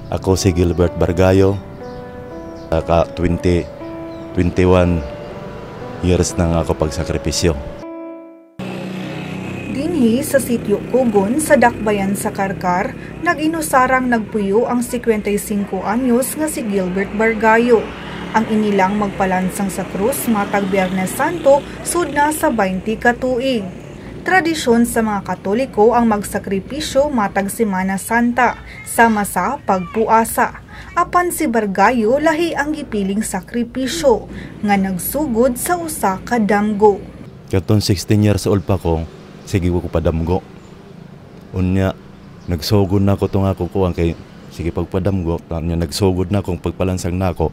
Ako si Gilbert Bargayo, ka 21 years na nga ako pagsakripisyo. Dinhi sa sitio Kugon sa Dakbayan sa Karkar, nag-inusarang nagpuyo ang 55 anyos nga si Gilbert Bargayo. Ang inilang magpalansang sa krus matag Biyernes Santo sudna sa 20 ka tuig. Tradisyon sa mga Katoliko ang magsakripisyo matag Semana Santa, sama sa pagpuasa. Apan si Bargayo lahi ang gipiling sakripisyo nga nagsugod sa usa ka damgo. Katong 16 years old pa ko, sige ko padamgo. Unya, nagsugod na ko itong ako kuwang kay sige pagpadamgo, nagsugod na akong pagpalansang na ako.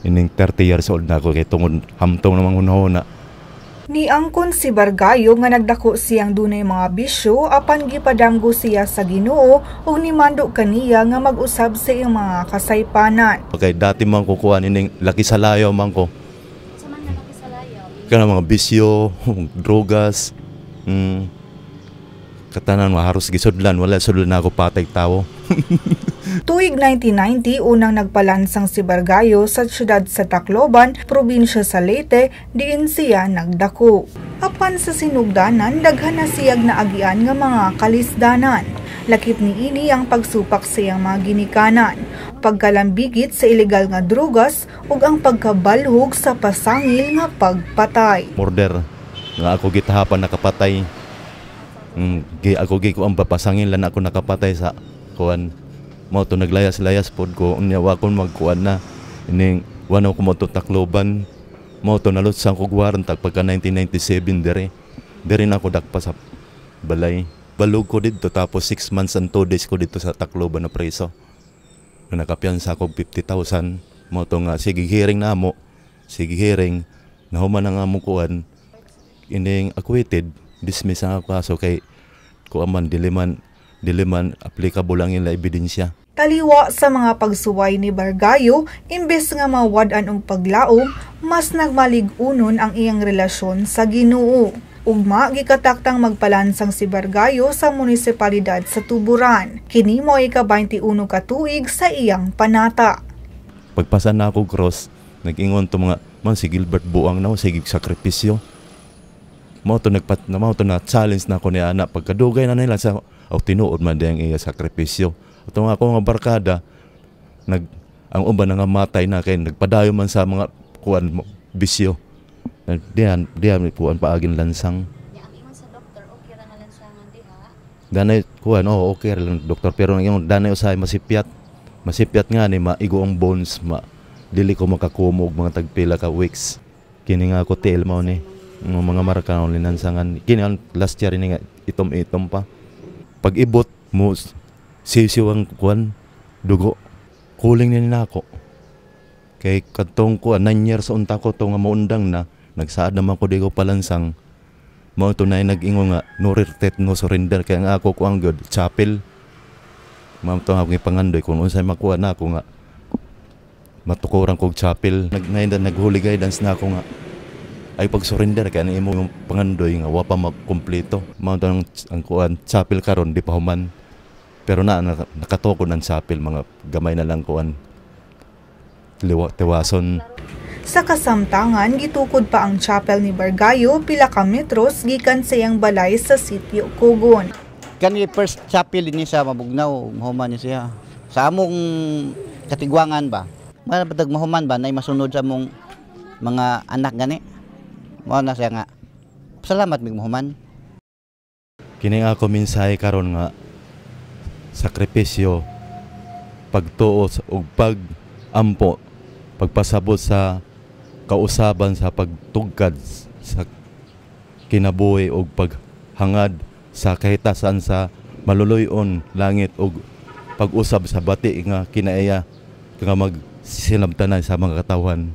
Ining 30 years old na ako kay tungod hamtong namang hunahuna. Niangkon si Bargayo nga nagdako siyang dunay mga bisyo apan gipadamgo siya sa Ginoo ug nimando kaniya nga mag-usab sa iyang mga kasaypanan. Okay, dati man ko kuha nining laki sa layo man ko. Sa man laki sa layo? Kana mga bisyo, drogas, katanan maharos gisudlan, wala sudlan na ako patay tawo. Tuig 1990, unang nagpalansang si Bargayo sa siyudad sa Tacloban, probinsya sa Leyte, diin siya nagdako. Apan sa sinugdanan, daghan na siyag naagian nga mga kalisdanan. Lakip ni ini ang pagsupak sa iyang mga ginikanan, pagkalambigit sa ilegal nga drogas ug ang pagkabalhog sa pasangil nga pagpatay. Murder nga ako gitahapan nakapatay. Ako ko ang papasangil lan ako nakapatay sa kuan. Mao to naglayas-layas pod ko unya wa kon magkuan na ining wano ko mo to Tacloban. Mao to nalutsang ko guwaran tag pagka 1997 dere na ako dakpa sa balay. Balog ko dito tapos 6 months and 2 days ko dito sa Tacloban na preso. Nakapiyansa ko 50,000. Mao to nga sige hearing na mo. Sige hearing nahuman na nga mo kuan ining acquitted, dismiss ang kaso kay kuaman diliman applicable lang yung ebidensya. Taliwa sa mga pagsuway ni Bargayo, imbes nga mawad-an og paglaom, mas nagmalig-unon ang iyang relasyon sa Ginoo. Ugma gikataktang magpalansang si Bargayo sa munisipalidad sa Tuburan. Kini mo ay ka-21 ka tuig sa iyang panata. Pagpasa na ako cross, nag-ingon to mga man si Gilbert buang na sige sakripisyo. Mao to na challenge na ako ni ana pagkadugay na nila sa tinuod man diyang iya sakripisyo. Ito nga ako nga barkada, ang uban nga matay na kay nagpadayo man sa mga kuan bisyo. Diyan kuan paagin lansang. Ang ingon sa doktor, okay ra nga lansangan diha. Danay kuan okay ra lang doktor pero yung danay usay masipyat. Masipyat nga ni maigo ang bones dili ko makakumog mga tagpila ka weeks. Kini nga ako tiil mao ni mga marka ng linansangan. Kini last year ni nga itom pa. Pag-ibot mo, sisiw ang kuwan, dugo, kuling na ako. Kay katong ko, 9 years unta ko to nga maundang na, nagsaad naman ko di ko palansang, mao to na nag-ingo nga, no retreat, no surrender, kaya nga ako ko ang good, chapel. Mao to nga akong ipangandoy, kung unsay makuha na ako nga, matukuran kong chapel. Naghuli guidance na ako nga, ay pag-surrender kaya imo yung pangandoy nga wa pa magkumpleto. Mao ang kuan chapel karon di pa human. Pero nakatukod ang chapel mga gamay na lang kuan. Tiwason. Sa kasamtangan gitukod pa ang chapel ni Bargayo pila ka metros gikan sa iyang balay sa sitio Kugon. Kani first chapel ni sa Mabugnaw, mahuman ni siya. Sa among katigwangan ba? Mabatag mahuman ba nay masunod sa among mga anak gani? Mao na siya nga. Salamat mig mahuman. Kini ako mensahe karon nga sakripisyo, pagtuo ug pag-ampo, pagpasabot sa kausaban sa pagtugkad sa kinabuhi ug paghangad sa kahitasan sa maluluyon langit ug pag-usab sa bati nga kinaiya nga magsinabtanan sa mga katawan.